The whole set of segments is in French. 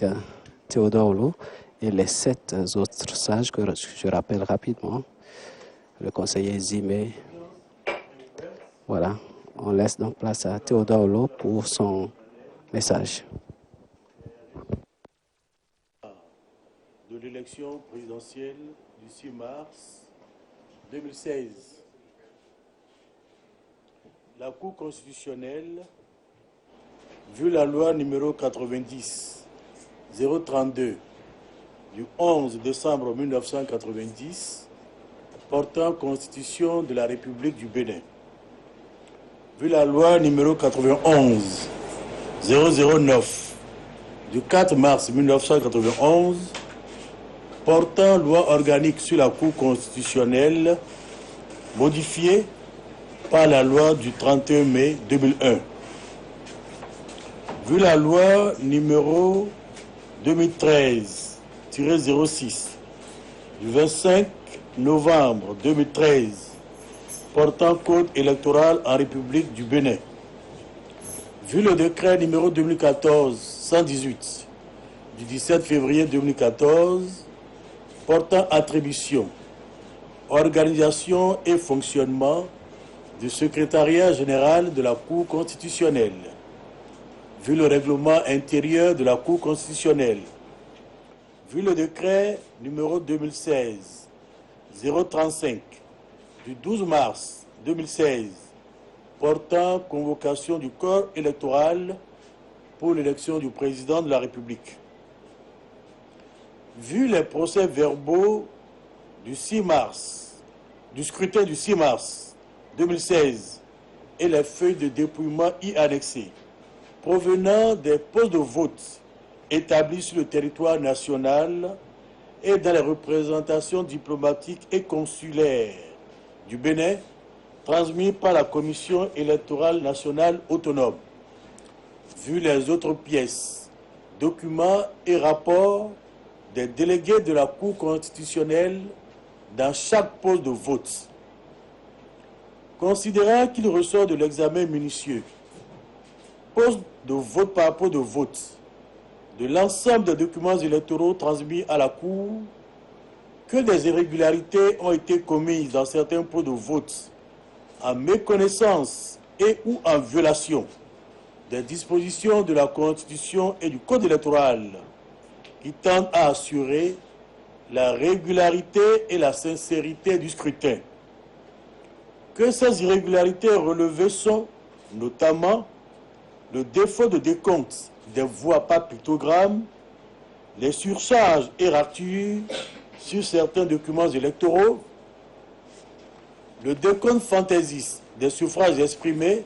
l'archevêque Théodore Oulou et les 7 autres sages que je rappelle rapidement. Le conseiller Zimé. Voilà, on laisse donc place à Théodore Oulou pour son message. De l'élection présidentielle du 6 mars 2016. La Cour constitutionnelle, vu la loi numéro 90-032 du 11 décembre 1990 portant Constitution de la République du Bénin, vu la loi numéro 91-009 du 4 mars 1991 portant loi organique sur la Cour constitutionnelle modifiée par la loi du 31 mai 2001. Vu la loi numéro 2013-06 du 25 novembre 2013 portant code électoral en République du Bénin. Vu le décret numéro 2014-118 du 17 février 2014 portant attribution, organisation et fonctionnement du secrétariat général de la Cour constitutionnelle, vu le règlement intérieur de la Cour constitutionnelle, vu le décret numéro 2016-035 du 12 mars 2016 portant convocation du corps électoral pour l'élection du président de la République, vu les procès-verbaux du 6 mars, du scrutin du 6 mars 2016 et les feuilles de dépouillement y annexées, provenant des postes de vote établis sur le territoire national et dans les représentations diplomatiques et consulaires du Bénin, transmis par la Commission électorale nationale autonome, vu les autres pièces, documents et rapports des délégués de la Cour constitutionnelle dans chaque poste de vote. Considérant qu'il ressort de l'examen minutieux, poste de vote par poste de vote, de l'ensemble des documents électoraux transmis à la Cour, que des irrégularités ont été commises dans certains postes de vote en méconnaissance et ou en violation des dispositions de la Constitution et du Code électoral qui tendent à assurer la régularité et la sincérité du scrutin. Que ces irrégularités relevées sont notamment le défaut de décompte des voix par pictogramme, les surcharges et ratures sur certains documents électoraux, le décompte fantaisiste des suffrages exprimés,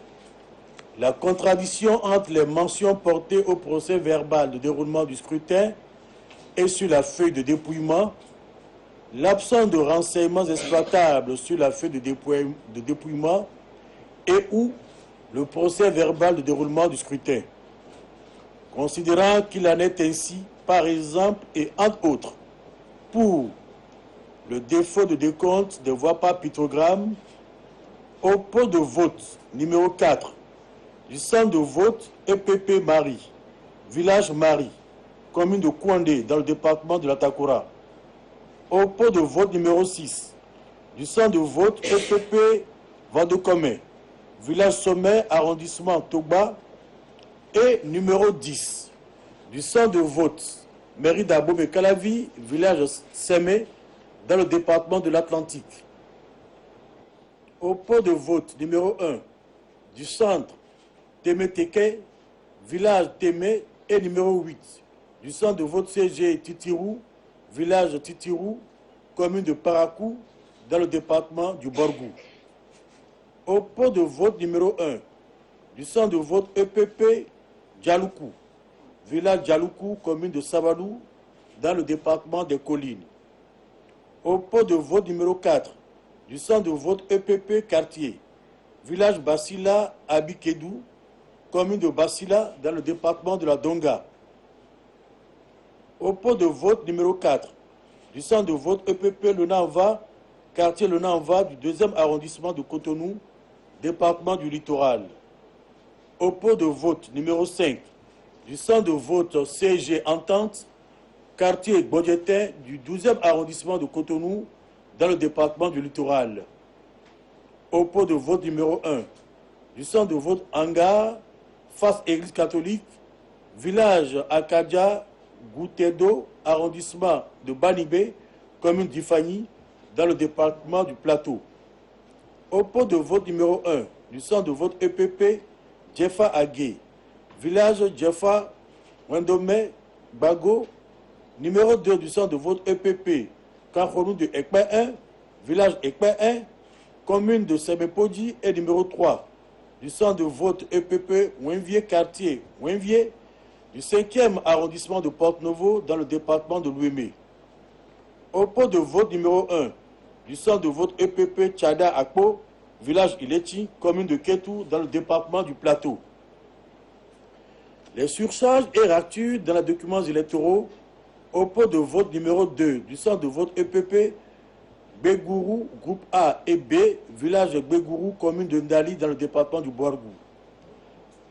la contradiction entre les mentions portées au procès verbal de déroulement du scrutin et sur la feuille de dépouillement, l'absence de renseignements exploitables sur la feuille de dépouillement et ou le procès verbal de déroulement du scrutin. Considérant qu'il en est ainsi, par exemple, et entre autres, pour le défaut de décompte des voix par pictogramme, au poste de vote numéro 4 du centre de vote EPP Marie, village Marie, commune de Kouandé, dans le département de l'Atakura, au poste de vote numéro 6 du centre de vote EPP Vandocomé, village Sommet, arrondissement Togba, et numéro 10 du centre de vote mairie d'Abom et Calavi, village Sémé, dans le département de l'Atlantique. Au poste de vote numéro 1 du centre Témé-Teke, village Témé, et numéro 8 du centre de vote CG Titirou, village Titirou, commune de Parakou, dans le département du Borgou. Au poste de vote numéro 1 du centre de vote EPP Djaloukou, village Djaloukou, commune de Sabalou, dans le département des Collines. Au poste de vote numéro 4 du centre de vote EPP Quartier, village Bassila Abikedou, commune de Bassila, dans le département de la Donga. Au poste de vote numéro 4 du centre de vote EPP Le Nanva, quartier Le Nanva du 2e arrondissement de Cotonou, département du Littoral. Au poste de vote numéro 5 du centre de vote CG Entente, quartier Bodjetin du 12e arrondissement de Cotonou, dans le département du Littoral. Au pot de vote numéro 1, du centre de vote Hangar, face Église catholique, village Akadia, Goutedo, arrondissement de Banibé, commune d'Ifani, dans le département du Plateau. Au pot de vote numéro 1, du centre de vote EPP, Djefa Agué, village Djefa, Wendome, Bago, numéro 2 du centre de vote EPP, Kanchonou de Ekpe 1, village Ekpe 1, commune de Semepodi, et numéro 3 du centre de vote EPP Wenvier, quartier Wenvier, du 5e arrondissement de Porte-Novo, dans le département de l'Ouémé. Au pot de vote numéro 1 du centre de vote EPP Tchada Akpo, village Ilechi, commune de Ketou, dans le département du Plateau. Les surcharges et ratures dans les documents électoraux au pot de vote numéro 2 du centre de vote EPP Begourou, groupe A et B, village Begourou, commune de Ndali, dans le département du Boargou.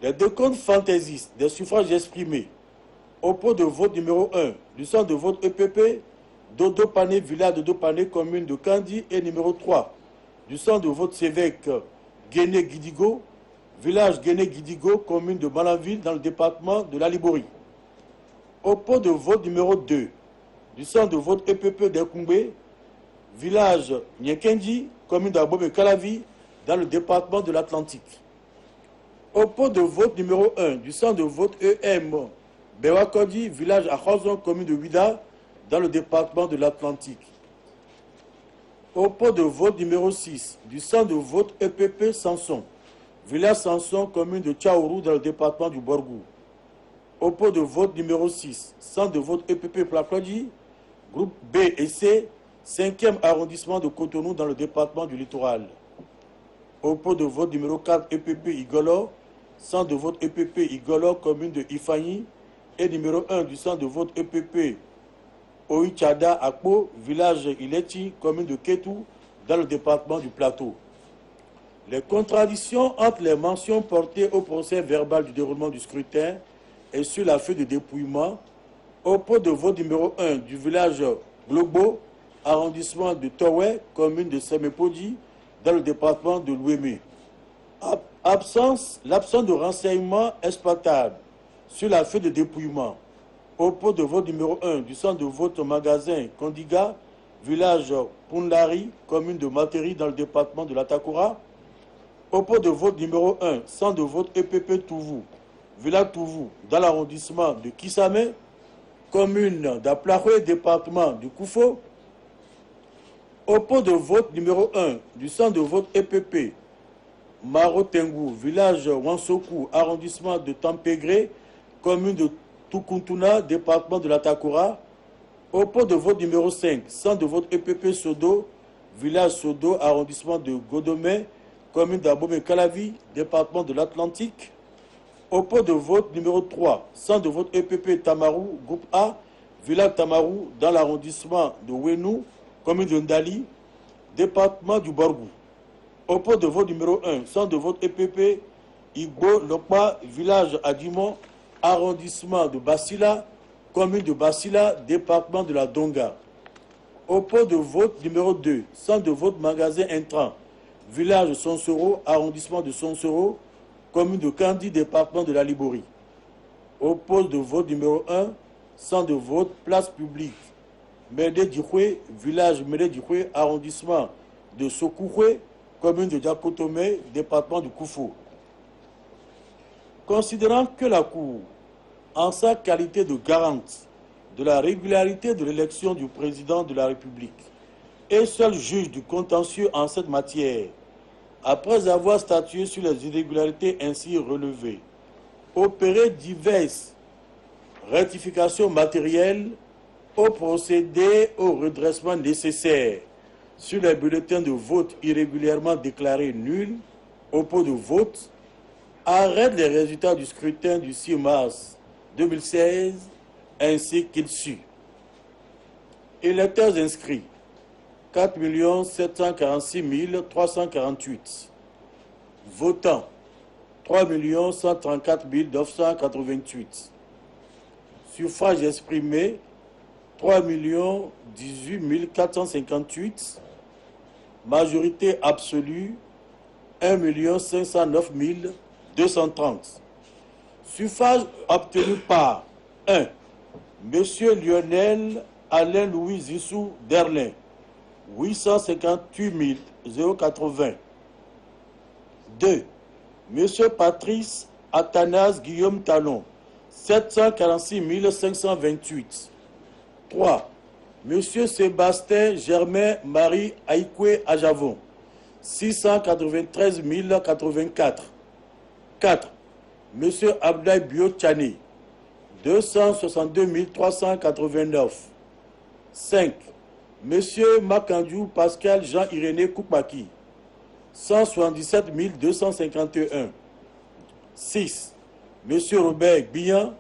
Les décomptes fantaisistes des suffrages exprimés au pot de vote numéro 1 du centre de vote EPP Dodo Pané, village Dodo Pané, commune de Kandi, et numéro 3 du centre de vote Sévèque Guéné-Guidigo, village Guéné-Guidigo, commune de Malanville, dans le département de la Liborie. Au pot de vote numéro 2 du centre de vote EPP d'Ekoumbé, village Nyekendi, commune d'Abobe Kalavi, dans le département de l'Atlantique. Au pot de vote numéro 1 du centre de vote EM Bewakodi, village Akhozon, commune de Ouida, dans le département de l'Atlantique. Au pot de vote numéro 6 du centre de vote EPP Sanson, village Sanson, commune de Tchaourou, dans le département du Borgou. Au pot de vote numéro 6, centre de vote EPP Plakodi, groupe B et C, 5e arrondissement de Cotonou, dans le département du Littoral. Au pot de vote numéro 4 EPP Igolo, centre de vote EPP Igolo, commune de Ifani, et numéro 1 du centre de vote EPP Oichada Akpo, village Ilechi, commune de Ketou, dans le département du Plateau. Les contradictions entre les mentions portées au procès verbal du déroulement du scrutin et sur la feuille de dépouillement au pot de vote numéro 1 du village Globo, arrondissement de Towé, commune de Semepodi, dans le département de l'Ouémé. L'absence de renseignements exploitables sur la feuille de dépouillement au pot de vote numéro 1 du centre de vote magasin Kondiga, village Pundari, commune de Materi, dans le département de l'Atakura. Au pot de vote numéro 1, centre de vote EPP Touvou, village Touvou, dans l'arrondissement de Kisame, commune d'Aplahoué, département du Koufo. Au pot de vote numéro 1 du centre de vote EPP Marotengou, village Wansoku, arrondissement de Tampégré, commune de Tukuntuna, département de l'Atakura. Au pot de vote numéro 5, centre de vote EPP Sodo, village Sodo, arrondissement de Godomé, commune d'Abomey Kalavi, département de l'Atlantique. Au pot de vote numéro 3, centre de vote EPP Tamarou, groupe A, village Tamarou, dans l'arrondissement de Wenou, commune de Ndali, département du Borgou. Au pot de vote numéro 1, centre de vote EPP Igbo Lokpa, village Adimon, arrondissement de Basila, commune de Basila, département de la Donga. Au pot de vote numéro 2, centre de vote magasin intrant, village Sonsoro, arrondissement de Sonsoro, commune de Kandi, département de la Liborie. Au poste de vote numéro 1, centre de vote place publique, Médé Dikoué, village Médé Dikoué, arrondissement de Sokoué, commune de Diakotomé, département du Koufou. Considérant que la Cour, en sa qualité de garante de la régularité de l'élection du président de la République et seul juge du contentieux en cette matière, après avoir statué sur les irrégularités ainsi relevées, opéré diverses rectifications matérielles au procédé au redressement nécessaire sur les bulletins de vote irrégulièrement déclarés nuls au pot de vote, arrête les résultats du scrutin du 6 mars 2016 ainsi qu'il suit. Électeurs inscrits 4 746 348. Votants 3 134 988. Suffrages exprimés, 3 18 458. Majorité absolue, 1 509 230. Suffrages obtenus par 1. Monsieur Lionel Alain Louis Zissou Derlin, 858 080. 2. Monsieur Patrice Athanase Guillaume Talon, 746 528. 3. Monsieur Sébastien Germain Marie Aïkwe Ajavon, 693 084. 4. Monsieur Abdoulaye Biotchani, 262 389. 5. Monsieur Makandjou Pascal Jean-Iréné Koupaki, 177 251. 6. Monsieur Robert Biyan,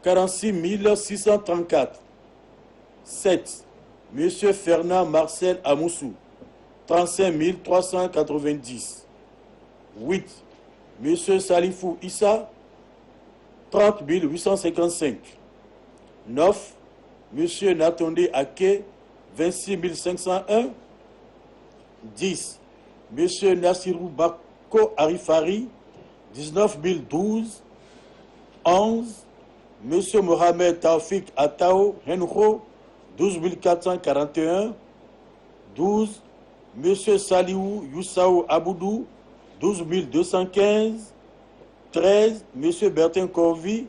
46 634. 7. Monsieur Fernand Marcel Amoussou, 35 390. 8. Monsieur Salifou Issa, 30 855. 9. Monsieur Natonde Ake, 26 501. 10. Monsieur Nassirou Bako Arifari, 19 012. 11. Monsieur Mohamed Taoufik Atao Henro, 12 441. 12. Monsieur Saliou Youssaou Aboudou, 12 215. 13. Monsieur Bertin Corvi,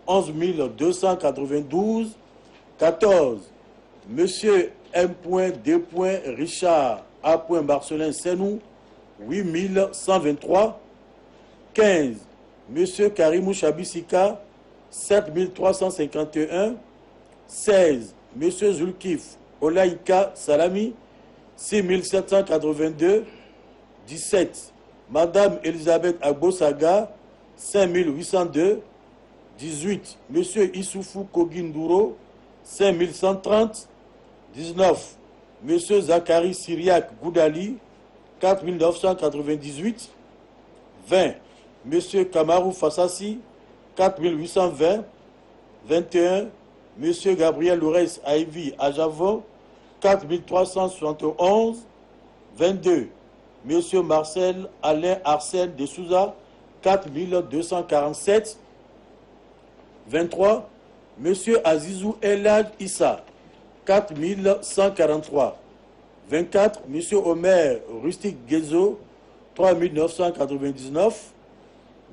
11 292. 14. Monsieur M.D. Richard A. Marcelin Senou, 8 123. 15. Monsieur Karimou Chabissika, 7 351. 16. Monsieur Zulkif Olaïka Salami, 6 782. 17. Madame Elisabeth Agbosaga, 5 802. 18. Monsieur Issoufou Koginduro, 5 130. 19. Monsieur Zachary Syriac Goudali, 4 998. 20. Monsieur Kamarou Fassassi, 4 820. 21. Monsieur Gabriel Lourès Aïvi Ajavon, 4 371. 22. Monsieur Marcel Alain Arsène de Souza, 4 247. 23. Monsieur Azizou Elad Issa, 4 143. 24. Monsieur Omer Rustic Gezo, 3 999.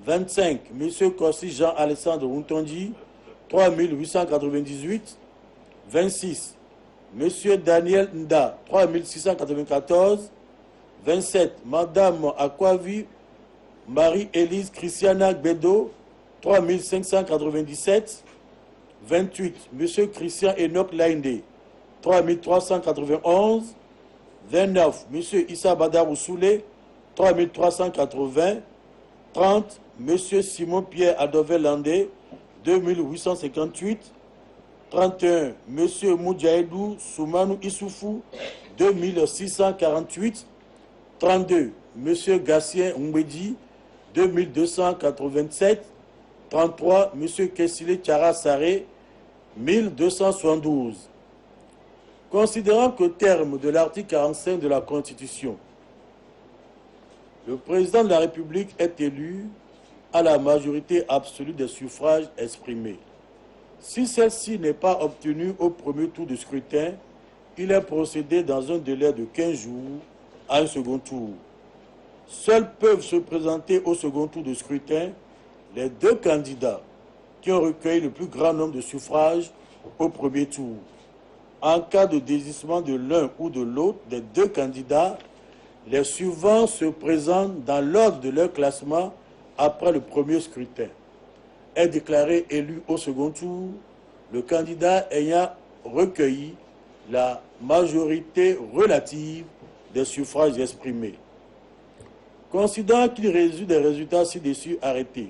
25. Monsieur Kossi Jean-Alexandre Wuntondi, 3 898. 26. Monsieur Daniel Nda, 3 694. 27. Madame Akwavi Marie-Élise Christiana Gbedo, 3 597. 28. Monsieur Christian Enoch Lainde, 3 391. 29. Monsieur Issa Badarou Soulé, 3 380. 30. Monsieur Simon Pierre Adové Landé, 2 858. 31. Monsieur Moudjaïdou Soumanou Issoufou, 2 648. 32. Monsieur Gassien Mbedi, 2287. 33. Monsieur Kessile Tchara Saré, 1272. Considérant qu'au terme de l'article 45 de la Constitution, le président de la République est élu à la majorité absolue des suffrages exprimés. Si celle-ci n'est pas obtenue au premier tour de scrutin, il est procédé dans un délai de 15 jours à un second tour. Seuls peuvent se présenter au second tour de scrutin les deux candidats qui ont recueilli le plus grand nombre de suffrages au premier tour. En cas de désistement de l'un ou de l'autre des deux candidats, les suivants se présentent dans l'ordre de leur classement après le premier scrutin. Est déclaré élu au second tour le candidat ayant recueilli la majorité relative des suffrages exprimés. Considérant qu'il résulte des résultats ci-dessus arrêtés,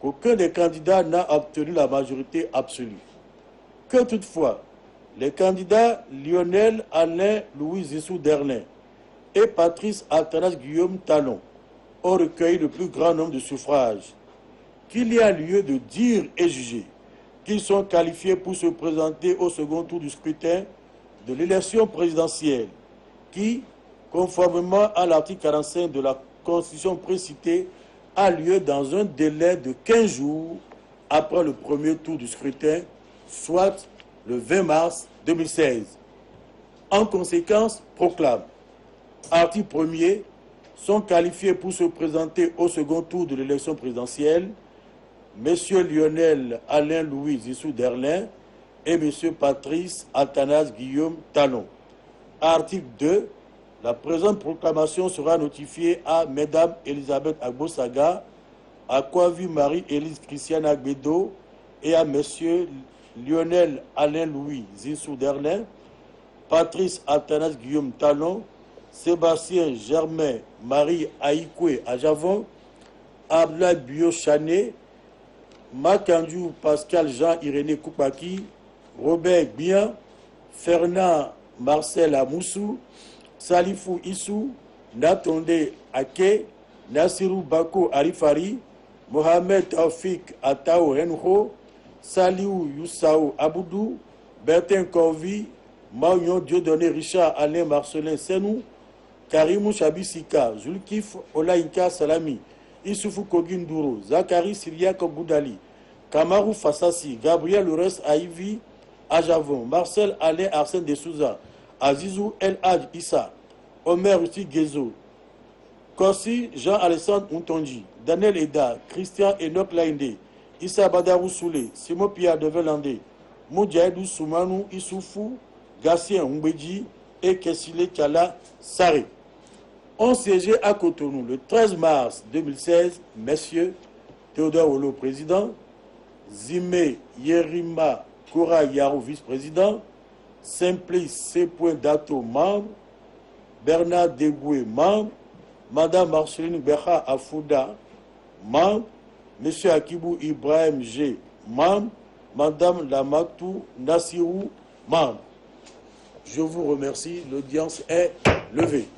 qu'aucun des candidats n'a obtenu la majorité absolue, que toutefois les candidats Lionel Alain Louis Zissou Derlin et Patrice Athanase Guillaume Talon ont recueilli le plus grand nombre de suffrages, qu'il y a lieu de dire et juger qu'ils sont qualifiés pour se présenter au second tour du scrutin de l'élection présidentielle qui, conformément à l'article 45 de la Constitution précitée, a lieu dans un délai de 15 jours après le premier tour du scrutin, soit le 20 mars 2016. En conséquence, proclame, article 1er, sont qualifiés pour se présenter au second tour de l'élection présidentielle M. Lionel Alain Louis Zissou Derlin et M. Patrice Athanase Guillaume Talon. Article 2. La présente proclamation sera notifiée à Mme Elisabeth Agbosaga, à Kwavi Marie-Élise Christiane Agbedo et à M. Lionel Alain Louis Zissou Derlin, Patrice Athanase Guillaume Talon, Sébastien Germain Marie Aïkoué Ajavon, Abla Bio Chané, Makandiou Pascal Jean-Iréné Koupaki, Robert Bien, Fernand Marcel Amoussou, Salifou Issou, Natonde Ake, Nassirou Bako Arifari, Mohamed Taufik Atao Renho, Saliou Youssao Aboudou, Bertin Corvi, Maunion Dieudonné Richard Alain Marcelin Senou, Karimou Chabisika, Zulkif Olaïka Salami, Issoufou Koginduro, Zakari Syria Kogoudali, Kamarou Fassassi, Gabriel Lourès Aïvi Ajavon, Marcel Alain Arsène de Souza, Azizou El Hadj Issa, Omer Russi Gezo, Kossi Jean-Alexandre Moutonji, Daniel Eda, Christian Enoch Lainde, Issa Badarou Soule, Simon Pierre de Velandé, Moudjaïdou Soumanou Issoufou, Gassien Mbedji et Kessile Kala Saré. On siégeait à Cotonou le 13 mars 2016, messieurs Théodore Olo, président, Zimé Yerima Koura Yarou, vice-président, Simplice C. Dato, membre, Bernard Degoué, membre, Madame Marceline Becha Afouda, membre, Monsieur Akibou Ibrahim G, membre, Madame Lamatou Nassirou, membre. Je vous remercie, l'audience est levée.